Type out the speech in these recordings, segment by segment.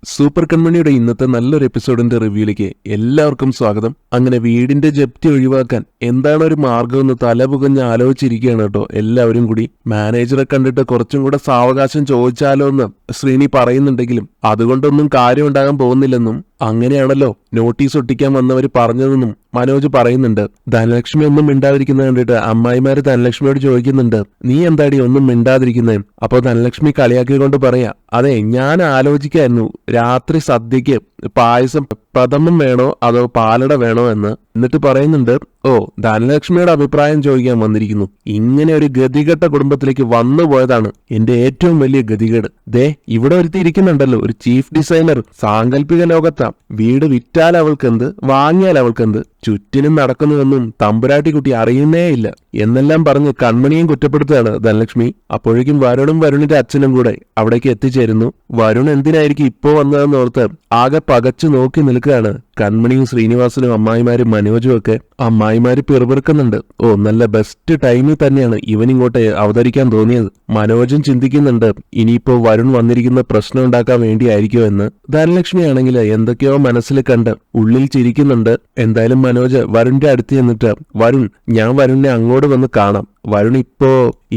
Super കൺമണിയുടെ ഇന്നത്തെ നല്ലൊരു എപ്പിസോഡിന്റെ റിവ്യൂയിലേക്ക് എല്ലാവർക്കും സ്വാഗതം. അങ്ങനെ വീടിന്റെ ജപ്തി ഒഴിവാക്കാൻ എന്താണ് ഒരു മാർഗമെന്ന് തലപുകഞ്ഞ് ആലോചിച്ചിരിക്കുകയാണ് കേട്ടോ എല്ലാവരും കൂടി. മാനേജറെ കണ്ടിട്ട് കുറച്ചും കൂടെ സാവകാശം ചോദിച്ചാലോ എന്ന് ശ്രീനി പറയുന്നുണ്ടെങ്കിലും അതുകൊണ്ടൊന്നും കാര്യം ഉണ്ടാകാൻ പോകുന്നില്ലെന്നും അങ്ങനെയാണല്ലോ നോട്ടീസ് ഒട്ടിക്കാൻ വന്നവർ പറഞ്ഞതെന്നും മനോജ് പറയുന്നുണ്ട്. ധനലക്ഷ്മി ഒന്നും മിണ്ടാതിരിക്കുന്നത് കണ്ടിട്ട് അമ്മായിമാര് ധനലക്ഷ്മിയോട് ചോദിക്കുന്നുണ്ട്, നീ എന്താടി ഒന്നും മിണ്ടാതിരിക്കുന്നേ? അപ്പൊ ധനലക്ഷ്മി കളിയാക്കിക്കൊണ്ട് പറയാ, അതെ ഞാൻ ആലോചിക്കായിരുന്നു രാത്രി സദ്യക്ക് പായസം പ്രഥമം വേണോ അതോ പാലട വേണോ എന്ന്. എന്നിട്ട് പറയുന്നുണ്ട്, ഓ ധനലക്ഷ്മിയുടെ അഭിപ്രായം ചോദിക്കാൻ വന്നിരിക്കുന്നു. ഇങ്ങനെ ഒരു ഗതികെട്ട കുടുംബത്തിലേക്ക് വന്നു പോയതാണ് എന്റെ ഏറ്റവും വലിയ ഗതികേട്. ദേ ഇവിടെ ഒരുത്തി ഇരിക്കുന്നുണ്ടല്ലോ, ഒരു ചീഫ് ഡിസൈനർ. സാങ്കല്പിക ലോകത്താ. വീട് വിറ്റാൽ അവൾക്കെന്ത്, വാങ്ങിയാൽ അവൾക്കെന്ത്, ചുറ്റിനും നടക്കുന്നതൊന്നും തമ്പുരാട്ടിക്കുട്ടി അറിയുന്നേ ഇല്ല എന്നെല്ലാം പറഞ്ഞ് കൺമണിയും കുറ്റപ്പെടുത്തുകയാണ് ധനലക്ഷ്മി. അപ്പോഴേക്കും വരുണും വരുണിന്റെ അച്ഛനും കൂടെ അവിടേക്ക് എത്തിച്ചേരുന്നു. വരുൺ എന്തിനായിരിക്കും ഇപ്പോ വന്നതെന്ന് ഓർത്ത് ആകെ പകച്ചു നോക്കി നിൽക്കുകയാണ് കൺമണിയും ശ്രീനിവാസനും അമ്മായിമാരും മനോജും ഒക്കെ. അമ്മായിമാര് പിറുപിറുക്കുന്നുണ്ട്. ഓ നല്ല ബെസ്റ്റ് ടൈമിൽ തന്നെയാണ് ഇവനിങ്ങോട്ട് അവതരിക്കാൻ തോന്നിയത്. മനോജും ചിന്തിക്കുന്നുണ്ട് ഇനിയിപ്പോ വരുൺ വന്നിരിക്കുന്ന പ്രശ്നം ഉണ്ടാക്കാൻ വേണ്ടിയായിരിക്കോ എന്ന്. ധനലക്ഷ്മി ആണെങ്കിൽ എന്തൊക്കെയോ മനസ്സിൽ കണ്ട് ഉള്ളിൽ ചിരിക്കുന്നുണ്ട്. എന്തായാലും മനോജ് വരുണിന്റെ അടുത്ത് ചെന്നിട്ട്, വരുൺ ഞാൻ വരുണിനെ അങ്ങോട്ട് വന്ന് കാണാം. വരുൺ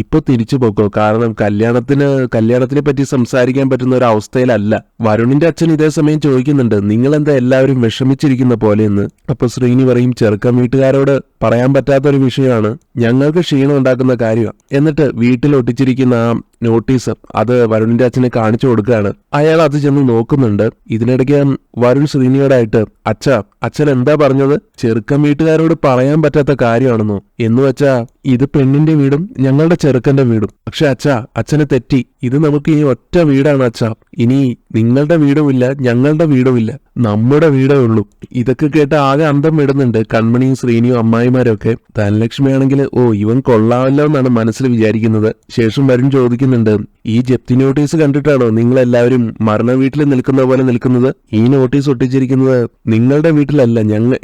ഇപ്പോ തിരിച്ചു പോക്കോ, കാരണം കല്യാണത്തിനെ പറ്റി സംസാരിക്കാൻ പറ്റുന്ന ഒരു അവസ്ഥയിലല്ല. വരുണിന്റെ അച്ഛൻ ഇതേ സമയം ചോദിക്കുന്നുണ്ട്, നിങ്ങളെന്താ എല്ലാവരും വിഷമിച്ചിരിക്കുന്ന പോലെയെന്ന്. അപ്പൊ ശ്രീനി പറയും, ചെറുക്കൻ വീട്ടുകാരോട് പറയാൻ പറ്റാത്തൊരു വിഷയമാണ്, ഞങ്ങൾക്ക് ക്ഷീണം ഉണ്ടാക്കുന്ന കാര്യമാണ്. എന്നിട്ട് വീട്ടിൽ ഒട്ടിച്ചിരിക്കുന്ന ആ നോട്ടീസ് അത് വരുണിന്റെ അച്ഛനെ കാണിച്ചു കൊടുക്കുകയാണ്. അയാൾ അത് ചെന്ന് നോക്കുന്നുണ്ട്. ഇതിനിടയ്ക്ക് വരുൺ ശ്രീനിയോടായിട്ട്, അച്ഛൻ എന്താ പറഞ്ഞത്? ചെറുക്കൻ വീട്ടുകാരോട് പറയാൻ പറ്റാത്ത കാര്യമാണെന്നോ? എന്ന് വെച്ചാ ഇത് പെണ്ണിന്റെ വീടും ഞങ്ങളുടെ ചെറുക്കന്റെ വീടും. പക്ഷെ അച്ഛന് തെറ്റി. ഇത് നമുക്ക് ഇനി ഒറ്റ വീടാണ് അച്ഛാ. ഇനി നിങ്ങളുടെ വീടുമില്ല ഞങ്ങളുടെ വീടുമില്ല, നമ്മുടെ വീടേ ഉള്ളൂ. ഇതൊക്കെ കേട്ട് ആകെ അന്തം വിടുന്നുണ്ട് കൺമണിയും ശ്രീനിയും അമ്മായിമാരൊക്കെ. ധനലക്ഷ്മി ആണെങ്കിൽ ഓ ഇവൻ കൊള്ളാമല്ലോ എന്നാണ് മനസ്സിൽ വിചാരിക്കുന്നത്. ശേഷം വരുൺ ചോദിക്കുന്നുണ്ട്, ഈ ജപ്തി നോട്ടീസ് കണ്ടിട്ടാണോ നിങ്ങൾ എല്ലാവരും മരണ വീട്ടിൽ നിൽക്കുന്ന പോലെ നിൽക്കുന്നത്? ഈ നോട്ടീസ് ഒട്ടിച്ചിരിക്കുന്നത് നിങ്ങളുടെ വീട്ടിലല്ല,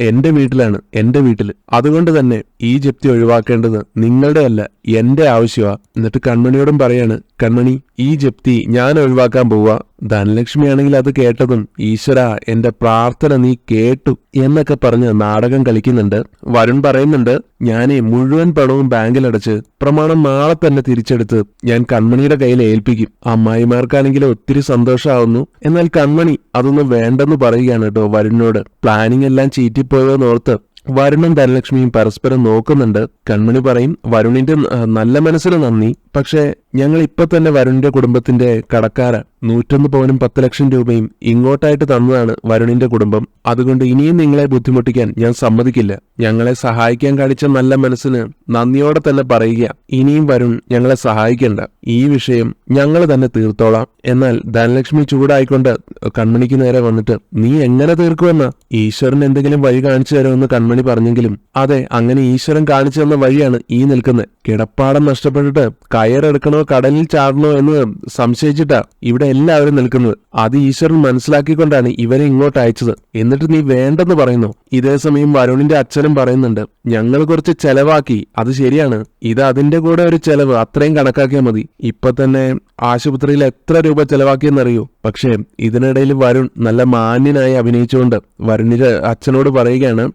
എന്റെ വീട്ടിലാണ്, എന്റെ വീട്ടിൽ. അതുകൊണ്ട് തന്നെ ഈ ജപ്തി ഒഴിവാക്കേണ്ടത് നിങ്ങളുടെ അല്ല, എന്റെ ആവശ്യമാ. എന്നിട്ട് കൺമണിയോടും പറയാണ്, കൺമണി ഈ ജപ്തി ഞാൻ ഒഴിവാക്കാൻ പോവാ. ധനലക്ഷ്മി ആണെങ്കിൽ അത് കേട്ടതും, ഈശ്വര എന്റെ പ്രാർത്ഥന നീ കേട്ടു എന്നൊക്കെ പറഞ്ഞ് നാടകം കളിക്കുന്നുണ്ട്. വരുൺ പറയുന്നുണ്ട്, ഞാനേ മുഴുവൻ പണവും ബാങ്കിലടച്ച് പ്രമാണം നാളെ തന്നെ തിരിച്ചെടുത്ത് ഞാൻ കൺമണിയുടെ കയ്യിൽ ഏൽപ്പിക്കും. അമ്മായിമാർക്കാണെങ്കിൽ ഒത്തിരി സന്തോഷമാവുന്നു. എന്നാൽ കൺമണി അതൊന്നും വേണ്ടെന്ന് പറയുകയാണ് കേട്ടോ വരുണിനോട്. പ്ലാനിങ് എല്ലാം ചീറ്റിപ്പോയോന്നോർത്ത് വരുണും ധനലക്ഷ്മിയും പരസ്പരം നോക്കുന്നുണ്ട്. കൺമണി പറയും, വരുണിന്റെ നല്ല മനസ്സിന് നന്ദി, പക്ഷെ ഞങ്ങൾ ഇപ്പൊ തന്നെ വരുണിന്റെ കുടുംബത്തിന്റെ കടക്കാരാ. 101 പവനും 10 ലക്ഷം രൂപയും ഇങ്ങോട്ടായിട്ട് തന്നതാണ് വരുണിന്റെ കുടുംബം. അതുകൊണ്ട് ഇനിയും നിങ്ങളെ ബുദ്ധിമുട്ടിക്കാൻ ഞാൻ സമ്മതിക്കില്ല. ഞങ്ങളെ സഹായിക്കാൻ കാണിച്ച നല്ല മനസ്സിന് നന്ദിയോടെ തന്നെ പറയുക, ഇനിയും വരുൺ ഞങ്ങളെ സഹായിക്കണ്ട, ഈ വിഷയം ഞങ്ങൾ തന്നെ തീർത്തോളാം. എന്നാൽ ധനലക്ഷ്മി ചൂടായിക്കൊണ്ട് കൺമണിക്ക് നേരെ വന്നിട്ട്, നീ എങ്ങനെ തീർക്കുമെന്ന? ഈശ്വരൻ എന്തെങ്കിലും വഴി കാണിച്ചു തരുമെന്ന് കൺമണി പറഞ്ഞെങ്കിലും അതെ, അങ്ങനെ ഈശ്വരൻ കാണിച്ചു തന്ന വഴിയാണ് ഈ നിൽക്കുന്നത്. കിടപ്പാടം നഷ്ടപ്പെട്ടിട്ട് കയറെടുക്കണോ കടലിൽ ചാടണോ എന്ന് സംശയിച്ചിട്ടാ ഇവിടെ എല്ലാവരും നിൽക്കുന്നത്. അത് ഈശ്വരൻ മനസ്സിലാക്കിക്കൊണ്ടാണ് ഇവരെ ഇങ്ങോട്ട് അയച്ചത്. എന്നിട്ട് നീ വേണ്ടെന്ന് പറയുന്നു. ഇതേ സമയം വരുണിന്റെ അച്ഛനും പറയുന്നുണ്ട്, ഞങ്ങൾ കുറച്ച് ചെലവാക്കി, അത് ശരിയാണ്, ഇത് അതിന്റെ കൂടെ ഒരു ചെലവ്, അത്രയും കണക്കാക്കിയാൽ മതി. ഇപ്പൊ തന്നെ ആശുപത്രിയിൽ എത്ര രൂപ ചെലവാക്കിയെന്നറിയൂ. പക്ഷേ ഇതിനിടയിൽ വരുൺ നല്ല മാന്യനായി അഭിനയിച്ചുകൊണ്ട് വരുണിന്റെ അച്ഛനോട് പറയുകയാണ്,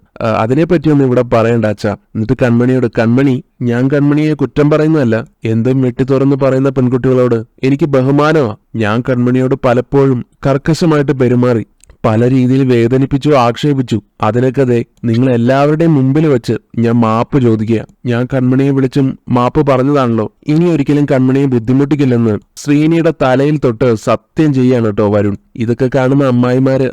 അതിനെപ്പറ്റിയൊന്നും ഇവിടെ പറയണ്ട അച്ഛാ. എന്നിട്ട് കൺമണിയോട്, കൺമണി ഞാൻ കൺമണിയെ കുറ്റം പറയുന്നതല്ല, എന്തും വെട്ടി തുറന്ന് പറയുന്ന പെൺകുട്ടികളോട് എനിക്ക് ബഹുമാനമാ. ഞാൻ കൺമണിയോട് പലപ്പോഴും കർക്കശമായിട്ട് പെരുമാറി, പല രീതിയിൽ വേദനിപ്പിച്ചു, ആക്ഷേപിച്ചു. അതിനൊക്കെ നിങ്ങൾ എല്ലാവരുടെയും മുമ്പിൽ വെച്ച് ഞാൻ മാപ്പ് ചോദിക്കുക. ഞാൻ കൺമണിയെ വിളിച്ചും മാപ്പ് പറഞ്ഞതാണല്ലോ, ഇനി ഒരിക്കലും കൺമണിയെ ബുദ്ധിമുട്ടിക്കില്ലെന്ന് ശ്രീനിയുടെ തലയിൽ തൊട്ട് സത്യം ചെയ്യാണ് കേട്ടോ വരുൺ. ഇതൊക്കെ കാണുന്ന അമ്മായിമാര്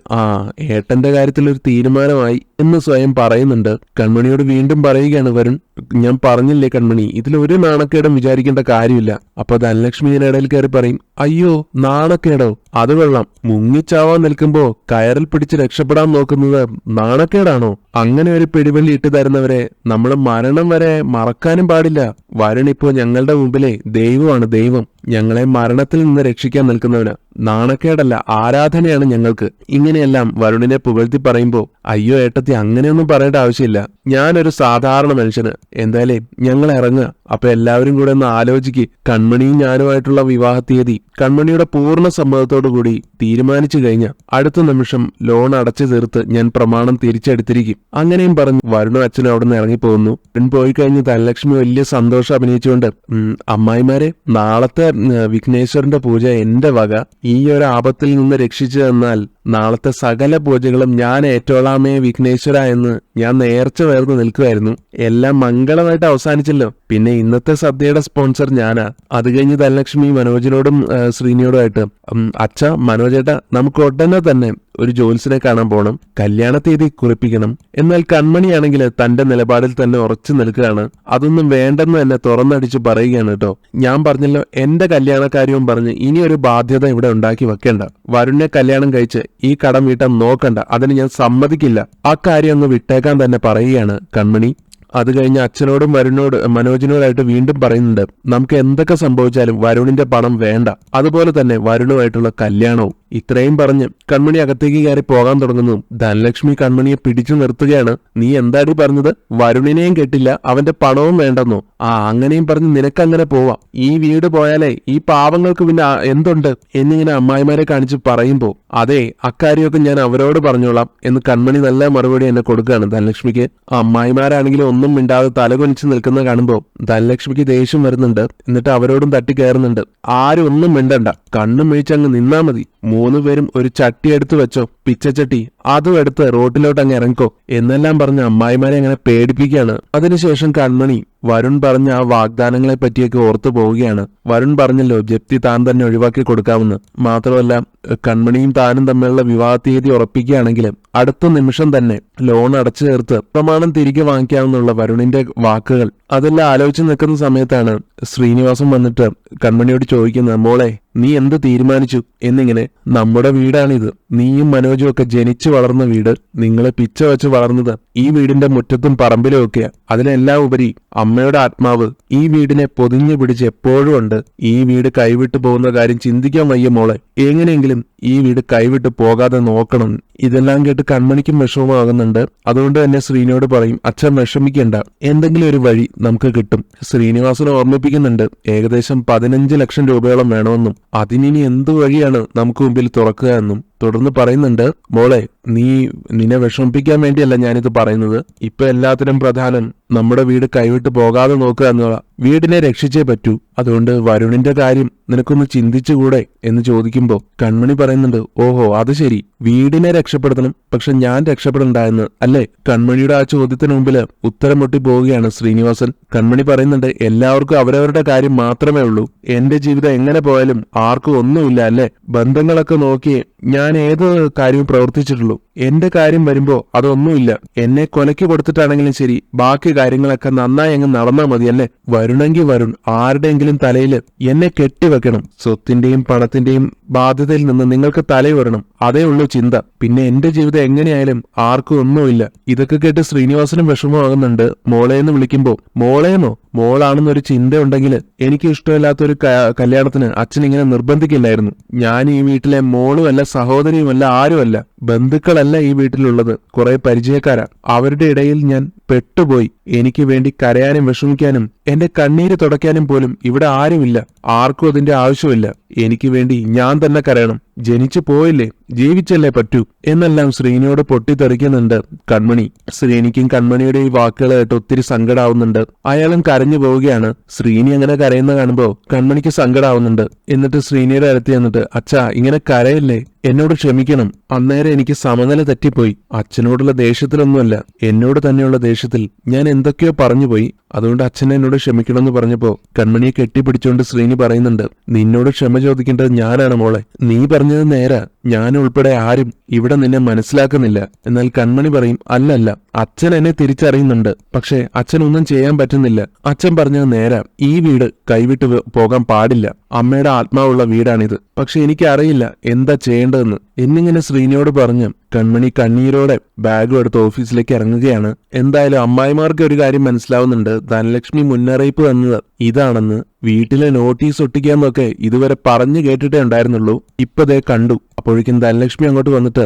ഏട്ടന്റെ കാര്യത്തിൽ ഒരു തീരുമാനമായി എന്ന് സ്വയം പറയുന്നുണ്ട്. കൺമണിയോട് വീണ്ടും പറയുകയാണ് വരുൺ, ഞാൻ പറഞ്ഞില്ലേ കൺമണി, ഇതിലൊരു നാണക്കേടും വിചാരിക്കേണ്ട കാര്യമില്ല. അപ്പൊ ധനലക്ഷ്മി ഇതിനിടയിൽ കയറി പറയും, അയ്യോ നാണക്കേടോ? അത് കൊള്ളാം, മുങ്ങിച്ചാവാൻ നിൽക്കുമ്പോ കയറിൽ പിടിച്ച് രക്ഷപ്പെടാൻ നോക്കുന്നത് നാണക്കേടാണോ? അങ്ങനെ ഒരു പിടിവള്ളി ഇട്ട് തരുന്നവരെ നമ്മൾ മരണം വരെ മറക്കാനും പാടില്ല. വരുൺ ഇപ്പോ ഞങ്ങളുടെ മുമ്പിലെ ദൈവമാണ്, ദൈവം. ഞങ്ങളെ മരണത്തിൽ നിന്ന് രക്ഷിക്കാൻ നിൽക്കുന്നവന്. നാണക്കേടല്ല, ആരാധനയാണ് ഞങ്ങൾക്ക്. ഇങ്ങനെയെല്ലാം വരുണിനെ പുകഴ്ത്തി പറയുമ്പോ, അയ്യോ ഏട്ടത്തി അങ്ങനെയൊന്നും പറയേണ്ട ആവശ്യമില്ല, ഞാനൊരു സാധാരണ മനുഷ്യന്. എന്തായാലും ഞങ്ങൾ ഇറങ്ങുക. അപ്പൊ എല്ലാവരും കൂടെ ഒന്ന് ആലോചിക്ക്. കൺമണിയും ഞാനുമായിട്ടുള്ള വിവാഹ തീയതി കൺമണിയുടെ പൂർണ്ണ സമ്മതത്തോടു കൂടി തീരുമാനിച്ചു കഴിഞ്ഞ അടുത്ത നിമിഷം ലോൺ അടച്ചു തീർത്ത് ഞാൻ പ്രമാണം തിരിച്ചെടുത്തിരിക്കും. അങ്ങനെയും പറഞ്ഞ് വരുണും അച്ഛനും അവിടെ നിന്ന് ഇറങ്ങിപ്പോകുന്നു. പോയി കഴിഞ്ഞ് ധനലക്ഷ്മി വലിയ സന്തോഷം അഭിനയിച്ചുകൊണ്ട് അമ്മായിമാരെ, നാളത്തെ വിഘ്നേശ്വരന്റെ പൂജ എന്റെ വക. ഈ ഒരു ആപത്തിൽ നിന്ന് രക്ഷിച്ചു തന്നാൽ നാളത്തെ സകല പൂജകളും ഞാൻ ഏറ്റോളാമേ വിഘ്നേശ്വര എന്ന് ഞാൻ നേർച്ച വേർന്ന് നിൽക്കുമായിരുന്നു. എല്ലാം മംഗളമായിട്ട് അവസാനിച്ചല്ലോ. പിന്നെ ഇന്നത്തെ സദ്യയുടെ സ്പോൺസർ ഞാനാ. അത് കഴിഞ്ഞ് ധനലക്ഷ്മി മനോജിനോടും ശ്രീനിയോടുമായിട്ട്, അച്ഛ, മനോജേട്ടാ, നമുക്ക് ഉടനെ തന്നെ ഒരു ജോത്സ്യനെ കാണാൻ പോകണം, കല്യാണ തീയതി കുറിപ്പിക്കണം. എന്നാൽ കൺമണിയാണെങ്കിൽ തന്റെ നിലപാടിൽ തന്നെ ഉറച്ചു നിൽക്കുകയാണ്. അതൊന്നും വേണ്ടെന്ന് തന്നെ തുറന്നടിച്ച് പറയുകയാണ് കേട്ടോ. ഞാൻ പറഞ്ഞല്ലോ, എന്റെ കല്യാണക്കാര്യവും പറഞ്ഞ് ഇനി ഒരു ബാധ്യത ഇവിടെ ഉണ്ടാക്കി വെക്കേണ്ട. വരുണിനെ കല്യാണം കഴിച്ച് ഈ കടം വീട്ടാൻ നോക്കണ്ട, അതിന് ഞാൻ സമ്മതിക്കില്ല. ആ കാര്യം അങ്ങ് വിട്ടേക്കാൻ തന്നെ പറയുകയാണ് കൺമണി. അത് കഴിഞ്ഞ് അച്ഛനോടും മനോജിനോടായിട്ട് വീണ്ടും പറയുന്നുണ്ട്, നമുക്ക് എന്തൊക്കെ സംഭവിച്ചാലും വരുണിന്റെ പണം വേണ്ട, അതുപോലെ തന്നെ വരുണുമായിട്ടുള്ള കല്യാണവും. ഇത്രയും പറഞ്ഞ് കൺമണി അകത്തേക്ക് കയറി പോകാൻ തുടങ്ങുന്നു. ധനലക്ഷ്മി കൺമണിയെ പിടിച്ചു നിർത്തുകയാണ്. നീ എന്താടി പറഞ്ഞത്? വരുണിനെയും കെട്ടില്ല, അവന്റെ പണവും വേണ്ടെന്നോ? അങ്ങനെയും പറഞ്ഞ് നിനക്കങ്ങനെ പോവാം. ഈ വീട് പോയാലേ ഈ പാവങ്ങൾക്ക് പിന്നെ എന്തുണ്ട് എന്നിങ്ങനെ അമ്മായിമാരെ കാണിച്ച് പറയുമ്പോ, അതെ, അക്കാര്യമൊക്കെ ഞാൻ അവരോട് പറഞ്ഞോളാം എന്ന് കൺമണി നല്ല മറുപടി എന്നെ കൊടുക്കുകയാണ് ധനലക്ഷ്മിക്ക്. അമ്മായിമാരാണെങ്കിലും ഒന്നും മിണ്ടാതെ തലകൊനിച്ച് നിൽക്കുന്ന കാണുമ്പോ ധനലക്ഷ്മിക്ക് ദേഷ്യം വരുന്നുണ്ട്. എന്നിട്ട് അവരോടും തട്ടി കയറുന്നുണ്ട്. ആരും ഒന്നും മിണ്ടണ്ട, കണ്ണും മിഴിച്ചങ്ങ് നിന്നാ മതി. 3 പേരും ഒരു ചട്ടി എടുത്തു വെച്ചോ, പിച്ചച്ചട്ടി, അതും എടുത്ത് റോട്ടിലോട്ട് അങ്ങ് ഇറങ്ങിക്കോ എന്നെല്ലാം പറഞ്ഞ് അമ്മായിമാരെ അങ്ങനെ പേടിപ്പിക്കുകയാണ്. അതിനുശേഷം കൺമണി വരുൺ പറഞ്ഞ ആ വാഗ്ദാനങ്ങളെ പറ്റിയൊക്കെ ഓർത്തു പോവുകയാണ്. വരുൺ പറഞ്ഞല്ലോ ജപ്തി താൻ തന്നെ ഒഴിവാക്കി കൊടുക്കാമെന്ന്. മാത്രമല്ല, കൺമണിയും താനും തമ്മിലുള്ള വിവാഹ തീയതി ഉറപ്പിക്കുകയാണെങ്കിൽ അടുത്ത നിമിഷം തന്നെ ലോൺ അടച്ചു ചേർത്ത് പ്രമാണം തിരികെ വാങ്ങിക്കാമെന്നുള്ള വരുണിന്റെ വാക്കുകൾ. അതെല്ലാം ആലോചിച്ച് നിൽക്കുന്ന സമയത്താണ് ശ്രീനിവാസൻ വന്നിട്ട് കൺമണിയോട് ചോദിക്കുന്നത്, മോളെ, നീ എന്ത് തീരുമാനിച്ചു എന്നിങ്ങനെ. നമ്മുടെ വീടാണിത്, നീയും മനോജും ഒക്കെ ജനിച്ചു വളർന്ന വീട്. നിങ്ങളെ പിച്ച വെച്ച് വളർന്നത് ഈ വീടിന്റെ മുറ്റത്തും പറമ്പിലും ഒക്കെയാ. അതിനെല്ലാം ഉപരി അമ്മയുടെ ആത്മാവ് ഈ വീടിനെ പൊതിഞ്ഞു പിടിച്ച് എപ്പോഴും ഉണ്ട്. ഈ വീട് കൈവിട്ടു പോകുന്ന കാര്യം ചിന്തിക്കാൻ വയ്യ മോളെ. എങ്ങനെയെങ്കിലും ഈ വീട് കൈവിട്ട് പോകാതെ നോക്കണം. ഇതെല്ലാം കേട്ട് കൺമണിക്കും വിഷമമാകുന്നുണ്ട്. അതുകൊണ്ട് തന്നെ ശ്രീനിയോട് പറയും, അച്ഛൻ വിഷമിക്കണ്ട, എന്തെങ്കിലും ഒരു വഴി നമുക്ക് കിട്ടും. ശ്രീനിവാസനെ ഓർമ്മിപ്പിക്കുന്നുണ്ട്, ഏകദേശം 15 ലക്ഷം രൂപയോളം വേണമെന്നും അതിനി എന്തു വഴിയാണ് നമുക്ക് മുമ്പിൽ തുറക്കുക എന്നും. തുടർന്ന് പറയുന്നുണ്ട്, മോളെ, നിന്നെ വിഷമിപ്പിക്കാൻ വേണ്ടിയല്ല ഞാനിത് പറയുന്നത്. ഇപ്പൊ എല്ലാത്തിനും പ്രധാനം നമ്മുടെ വീട് കൈവിട്ട് പോകാതെ നോക്കുക എന്നുള്ള. വീടിനെ രക്ഷിച്ചേ പറ്റൂ. അതുകൊണ്ട് വരുണിന്റെ കാര്യം നിനക്കൊന്ന് ചിന്തിച്ചുകൂടെ എന്ന് ചോദിക്കുമ്പോ കൺമണി പറയുന്നുണ്ട്, ഓഹോ, അത് ശരി, വീടിനെ രക്ഷപ്പെടുത്തണം, പക്ഷെ ഞാൻ രക്ഷപ്പെടണ്ടായെന്ന് അല്ലേ? കൺമണിയുടെ ആ ചോദ്യത്തിന് മുമ്പിൽ ഉത്തരം മുട്ടി പോവുകയാണ് ശ്രീനിവാസൻ. കൺമണി പറയുന്നുണ്ട്, എല്ലാവർക്കും അവരവരുടെ കാര്യം മാത്രമേ ഉള്ളൂ. എന്റെ ജീവിതം എങ്ങനെ പോയാലും ആർക്കും ഒന്നുമില്ല അല്ലേ? ബന്ധങ്ങളൊക്കെ നോക്കി ഞാൻ ഏത് കാര്യവും പ്രവർത്തിച്ചിട്ടുള്ളൂ. എന്റെ കാര്യം വരുമ്പോ അതൊന്നുമില്ല. എന്നെ കൊലയ്ക്ക് കൊടുത്തിട്ടാണെങ്കിലും ശരി, ബാക്കി കാര്യങ്ങളൊക്കെ നന്നായി അങ്ങ് നടന്നാ മതി അല്ലേ? വരുണെങ്കിൽ വരുൺ ആരുടെയെങ്കിലും തലയിൽ എന്നെ കെട്ടിവെക്കണം. സ്വത്തിന്റെയും പണത്തിന്റെയും ബാധ്യതയിൽ നിന്ന് നിങ്ങൾക്ക് തലയുയരണം. അതേ ഉള്ളൂ ചിന്ത. പിന്നെ എന്റെ ജീവിതം എങ്ങനെയായാലും ആർക്കും ഒന്നുമില്ല. ഇതൊക്കെ കേട്ട് ശ്രീനിവാസനും വിഷമമാകുന്നുണ്ട്. മോളേന്ന് വിളിക്കുമ്പോ, മോളേന്നോ? മോളാണെന്നൊരു ചിന്ത ഉണ്ടെങ്കിൽ എനിക്ക് ഇഷ്ടമില്ലാത്തൊരു കല്യാണത്തിന് അച്ഛൻ ഇങ്ങനെ നിർബന്ധിക്കില്ലായിരുന്നു. ഞാൻ ഈ വീട്ടിലെ മോളുമല്ല, സഹോദരിയുമല്ല, ആരുമല്ല. ബന്ധുക്കളല്ല ഈ വീട്ടിലുള്ളത്, കുറെ പരിചയക്കാരാ. അവരുടെ ഇടയിൽ ഞാൻ പെട്ടുപോയി. എനിക്ക് വേണ്ടി കരയാനും വിഷമിക്കാനും എന്റെ കണ്ണീര് തുടയ്ക്കാനും പോലും ഇവിടെ ആരുമില്ല. ആർക്കും അതിന്റെ ആവശ്യമില്ല. എനിക്ക് വേണ്ടി ഞാൻ തന്നെ കരയണം. ജനിച്ചു പോയില്ലേ, ജീവിച്ചല്ലേ പറ്റൂ എന്നെല്ലാം ശ്രീനിയോട് പൊട്ടിത്തെറിക്കുന്നുണ്ട് കൺമണി. ശ്രീനിക്കും കൺമണിയുടെ ഈ വാക്കുകൾ കേട്ട് ഒത്തിരി സങ്കടാവുന്നുണ്ട്. അയാളും കരഞ്ഞു പോവുകയാണ്. ശ്രീനി അങ്ങനെ കരയുന്ന കാണുമ്പോ കൺമണിക്ക് സങ്കടാവുന്നുണ്ട്. എന്നിട്ട് ശ്രീനിയുടെ അടുത്ത് ചെന്നിട്ട്, അച്ഛാ, ഇങ്ങനെ കരയല്ലേ, എന്നോട് ക്ഷമിക്കണം. അന്നേരം എനിക്ക് സമനില തെറ്റിപ്പോയി. അച്ഛനോടുള്ള ദേഷ്യത്തിലൊന്നുമല്ല, എന്നോട് തന്നെയുള്ള ദേഷ്യത്തിൽ ഞാൻ എന്തൊക്കെയോ പറഞ്ഞുപോയി. അതുകൊണ്ട് അച്ഛനെ എന്നോട് ക്ഷമിക്കണമെന്ന് പറഞ്ഞപ്പോ കൺമണിയെ കെട്ടിപ്പിടിച്ചുകൊണ്ട് ശ്രീനി പറയുന്നുണ്ട്, നിന്നോട് ക്ഷമ ചോദിക്കേണ്ടത് ഞാനാണ് മോളെ. നീ പറഞ്ഞത് നേരാ, ഞാൻ ഉൾപ്പെടെ ആരും ഇവിടെ നിന്നെ മനസ്സിലാക്കുന്നില്ല. എന്നാൽ കൺമണി പറയും, അല്ലല്ല, അച്ഛൻ എന്നെ തിരിച്ചറിയുന്നുണ്ട്. പക്ഷെ അച്ഛനൊന്നും ചെയ്യാൻ പറ്റുന്നില്ല. അച്ഛൻ പറഞ്ഞത് നേരാ, ഈ വീട് കൈവിട്ട് പോകാൻ പാടില്ല. അമ്മയുടെ ആത്മാവുള്ള വീടാണിത്. പക്ഷെ എനിക്കറിയില്ല എന്താ ചെയ്യേണ്ടതെന്ന്. എന്നിങ്ങനെ ശ്രീനിയോട് പറഞ്ഞ് കൺമണി കണ്ണീരോടെ ബാഗും എടുത്ത് ഓഫീസിലേക്ക് ഇറങ്ങുകയാണ്. എന്തായാലും അമ്മായിമാർക്ക് ഒരു കാര്യം മനസ്സിലാവുന്നുണ്ട്, ധനലക്ഷ്മി മുന്നറിയിപ്പ് തന്നത് ഇതാണെന്ന്. വീട്ടിലെ നോട്ടീസ് ഒട്ടിക്കാന്നൊക്കെ ഇതുവരെ പറഞ്ഞു കേട്ടിട്ടേ ഉണ്ടായിരുന്നുള്ളൂ. ഇപ്പതേ കണ്ടു. അപ്പോഴേക്കും ധനലക്ഷ്മി അങ്ങോട്ട് വന്നിട്ട്,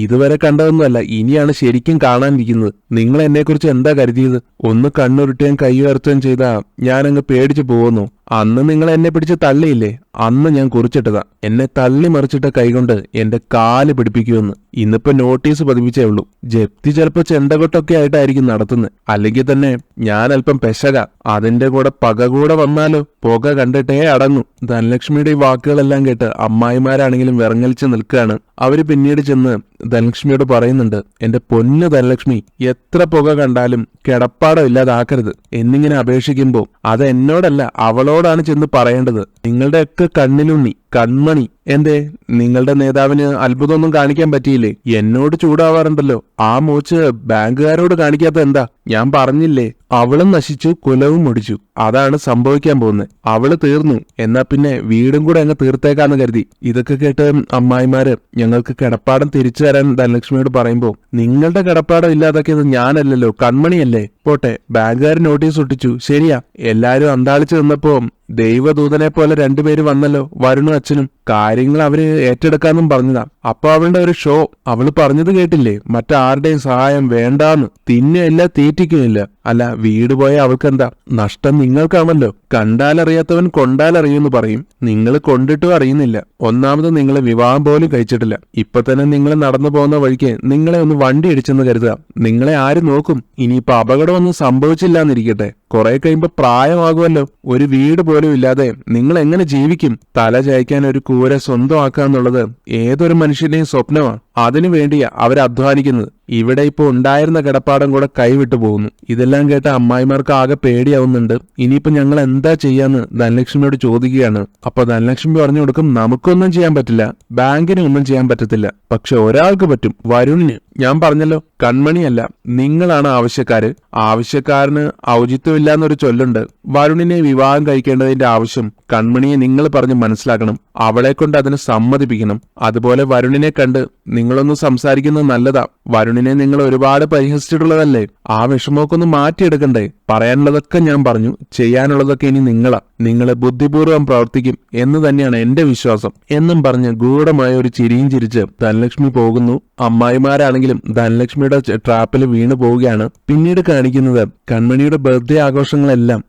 ഇതുവരെ കണ്ടതൊന്നുമല്ല, ഇനിയാണ് ശരിക്കും കാണാനിരിക്കുന്നത്. നിങ്ങൾ എന്നെക്കുറിച്ച് എന്താ കരുതിയത്? ഒന്ന് കണ്ണുരുട്ടുകയും കൈ ഉയർത്തുകയും ചെയ്താ ഞാനങ്ങ് പേടിച്ചു പോകുന്നു. അന്ന് നിങ്ങൾ എന്നെ പിടിച്ച് തള്ളിയില്ലേ, അന്ന് ഞാൻ കുറിച്ചിട്ടതാ. എന്നെ തള്ളി മറിച്ചിട്ട കൈകൊണ്ട് എന്റെ കാല് പിടിപ്പിക്കുമെന്ന്. ഇന്നിപ്പോ നോട്ടീസ് പതിപ്പിച്ചേ ഉള്ളൂ. ജപ്തി ചിലപ്പോ ചെണ്ടകൊട്ടൊക്കെ ആയിട്ടായിരിക്കും നടത്തുന്നത്. അല്ലെങ്കിൽ തന്നെ ഞാൻ അല്പം പെശക. അതിന്റെ കൂടെ പക കൂടെ വന്നാലോ, പുക കണ്ടിട്ടേ അടങ്ങും. ധനലക്ഷ്മിയുടെ ഈ വാക്കുകളെല്ലാം കേട്ട് അമ്മായിമാരാണെങ്കിലും വിറങ്ങലിച്ച് നിൽക്കുകയാണ്. അവര് പിന്നീട് ചെന്ന് ധനലക്ഷ്മിയോട് പറയുന്നുണ്ട്, എന്റെ പൊന്ന് ധനലക്ഷ്മി, എത്ര പുക കണ്ടാലും കിടപ്പാടം ഇല്ലാതാക്കരുത് എന്നിങ്ങനെ അപേക്ഷിക്കുമ്പോ അത് എന്നോടല്ല അവളോടാണ് ചെന്ന് പറയേണ്ടത്. നിങ്ങളുടെയൊക്കെ കണ്ണിലുണ്ണി, കൺമണി. എന്തേ, നിങ്ങളുടെ നേതാവിന് അത്ഭുതമൊന്നും കാണിക്കാൻ പറ്റിയില്ലേ? എന്നോട് ചൂടാവാറുണ്ടല്ലോ, ആ മൂച്ച് ബാങ്കുകാരോട് കാണിക്കാത്ത എന്താ? ഞാൻ പറഞ്ഞില്ലേ, അവളും നശിച്ചു, കുലവും ഒടിച്ചു. അതാണ് സംഭവിക്കാൻ പോകുന്നത്. അവള് തീർന്നു, എന്നാ പിന്നെ വീടും കൂടെ അങ്ങ് തീർത്തേക്കാന്ന് കരുതി. ഇതൊക്കെ കേട്ട് അമ്മായിമാര് ഞങ്ങൾക്ക് കിടപ്പാടം തിരിച്ചു തരാൻ ധനലക്ഷ്മിയോട് പറയുമ്പോ, നിങ്ങളുടെ കിടപ്പാടം ഇല്ലാതാക്കിയത് ഞാനല്ലല്ലോ, കൺമണിയല്ലേ. പോട്ടെ, ബാങ്കുകാർ നോട്ടീസ് ഒട്ടിച്ചു, ശരിയാ. എല്ലാരും അന്താളിച്ചു നിന്നപ്പോ ദൈവദൂതനെ പോലെ രണ്ടുപേര് വന്നല്ലോ, വരുണും അച്ഛനും. കാര്യങ്ങൾ അവര് ഏറ്റെടുക്കാന്നും പറഞ്ഞതാ. അപ്പൊ അവളുടെ ഒരു ഷോ. അവള് പറഞ്ഞത് കേട്ടില്ലേ, മറ്റാരുടെയും സഹായം വേണ്ടാന്ന്. തിന്നുമില്ല, തീറ്റിക്കുമില്ല. അല്ല, വീട് പോയ അവൾക്കെന്താ നഷ്ടം? നിങ്ങൾക്കാണല്ലോ. കണ്ടാലറിയാത്തവൻ കൊണ്ടാലറിയുമെന്ന് പറയും. നിങ്ങൾ കൊണ്ടിട്ടും അറിയുന്നില്ല. ഒന്നാമത് നിങ്ങൾ വിവാഹം പോലും കഴിച്ചിട്ടില്ല. ഇപ്പൊ തന്നെ നിങ്ങൾ നടന്നു പോകുന്ന വഴിക്ക് നിങ്ങളെ ഒന്ന് വണ്ടി ഇടിച്ചെന്ന് കരുതുക. നിങ്ങളെ ആര് നോക്കും? ഇനിയിപ്പൊ അപകടമൊന്നും സംഭവിച്ചില്ലാന്നിരിക്കട്ടെ, കുറെ കഴിയുമ്പോ പ്രായമാകുമല്ലോ. ഒരു വീട് പോലും ഇല്ലാതെ നിങ്ങൾ എങ്ങനെ ജീവിക്കും? തല ചായ്ക്കാൻ ഒരു കൂര സ്വന്തമാക്കാന്നുള്ളത് ഏതൊരു മനുഷ്യന്റെയും സ്വപ്നമാണ്. അതിനുവേണ്ടിയാ അവരധ്വാനിക്കുന്നത്. ഇവിടെ ഇപ്പൊ ഉണ്ടായിരുന്ന കിടപ്പാടം കൂടെ കൈവിട്ടു പോകുന്നു. ഇതെല്ലാം കേട്ട അമ്മായിമാർക്ക് ആകെ പേടിയാവുന്നുണ്ട്. ഇനിയിപ്പോ ഞങ്ങൾ എന്താ ചെയ്യാന്ന് ധനലക്ഷ്മിയോട് ചോദിക്കുകയാണ്. അപ്പൊ ധനലക്ഷ്മി പറഞ്ഞു കൊടുക്കും, നമുക്കൊന്നും ചെയ്യാൻ പറ്റില്ല, ബാങ്കിന് ഒന്നും ചെയ്യാൻ പറ്റത്തില്ല. പക്ഷെ ഒരാൾക്ക് പറ്റും, വരുണിന്. ഞാൻ പറഞ്ഞല്ലോ, കൺമണിയല്ല, നിങ്ങളാണ് ആവശ്യക്കാര്. ആവശ്യക്കാരന് ഔചിത്യമില്ലാന്നൊരു ചൊല്ലുണ്ട്. വരുണിനെ വിവാഹം കഴിക്കേണ്ടതിന്റെ ആവശ്യം കൺമണിയെ നിങ്ങൾ പറഞ്ഞ് മനസ്സിലാക്കണം. അവളെ കൊണ്ട് അതിന് സമ്മതിപ്പിക്കണം. അതുപോലെ വരുണിനെ കണ്ട് നിങ്ങളൊന്ന് സംസാരിക്കുന്നത് നല്ലതാ. വരുണിനെ നിങ്ങൾ ഒരുപാട് പരിഹസിച്ചിട്ടുള്ളതല്ലേ, ആ വിഷമമൊക്കെ ഒന്ന് മാറ്റിയെടുക്കണ്ടേ. പറയാനുള്ളതൊക്കെ ഞാൻ പറഞ്ഞു, ചെയ്യാനുള്ളതൊക്കെ ഇനി നിങ്ങളാ. നിങ്ങള് ബുദ്ധിപൂർവ്വം പ്രവർത്തിക്കും എന്ന് തന്നെയാണ് എന്റെ വിശ്വാസം എന്നും പറഞ്ഞ് ഗൂഢമായ ഒരു ചിരിയും ചിരിച്ച് ധനലക്ഷ്മി പോകുന്നു. അമ്മായിമാരാണെങ്കിലും ധനലക്ഷ്മിയുടെ ട്രാപ്പിൽ വീണു പോവുകയാണ്. പിന്നീട് കാണിക്കുന്നത് കൺമണിയുടെ ബർത്ത്ഡേ ആഘോഷങ്ങളെല്ലാം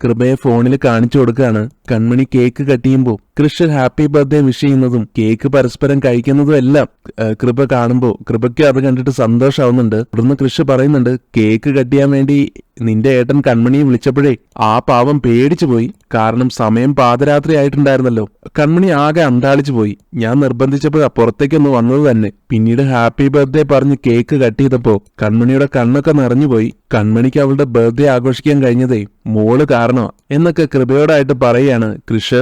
കൃപയെ ഫോണിൽ കാണിച്ചു കൊടുക്കുകയാണ്. കൺമണി കേക്ക് കട്ട് ചെയ്യുമ്പോൾ കൃഷ് ഹാപ്പി ബർത്ത്ഡേ വിഷ് ചെയ്യുന്നതും കേക്ക് പരസ്പരം കഴിക്കുന്നതും എല്ലാം കൃപ കാണുമ്പോൾ കൃപയ്ക്ക് അത് കണ്ടിട്ട് സന്തോഷമാവുന്നുണ്ട്. തുടർന്ന് കൃഷ് പറയുന്നുണ്ട്, കേക്ക് കട്ട് ചെയ്യാൻ വേണ്ടി നിന്റെ ഏട്ടൻ കൺമണിയെ വിളിച്ചപ്പോഴേ ആ പാവം പേടിച്ചു പോയി. കാരണം സമയം പാതിരാത്രി ആയിട്ടുണ്ടായിരുന്നല്ലോ. കൺമണി ആകെ അന്താളിച്ചു പോയി. ഞാൻ നിർബന്ധിച്ചപ്പോഴാ പുറത്തേക്കൊന്ന് വന്നത് തന്നെ. പിന്നീട് ഹാപ്പി ബർത്ത്ഡേ പറഞ്ഞ് കേക്ക് കട്ട് ചെയ്തപ്പോ കൺമണിയുടെ കണ്ണൊക്കെ നിറഞ്ഞുപോയി. കൺമണിക്ക് അവളുടെ ബർത്ത്ഡേ ആഘോഷിക്കാൻ കഴിഞ്ഞതേ മോള് കാരണമാ എന്നൊക്കെ കൃപയോടായിട്ട് പറയുകയാണ് കൃഷ്.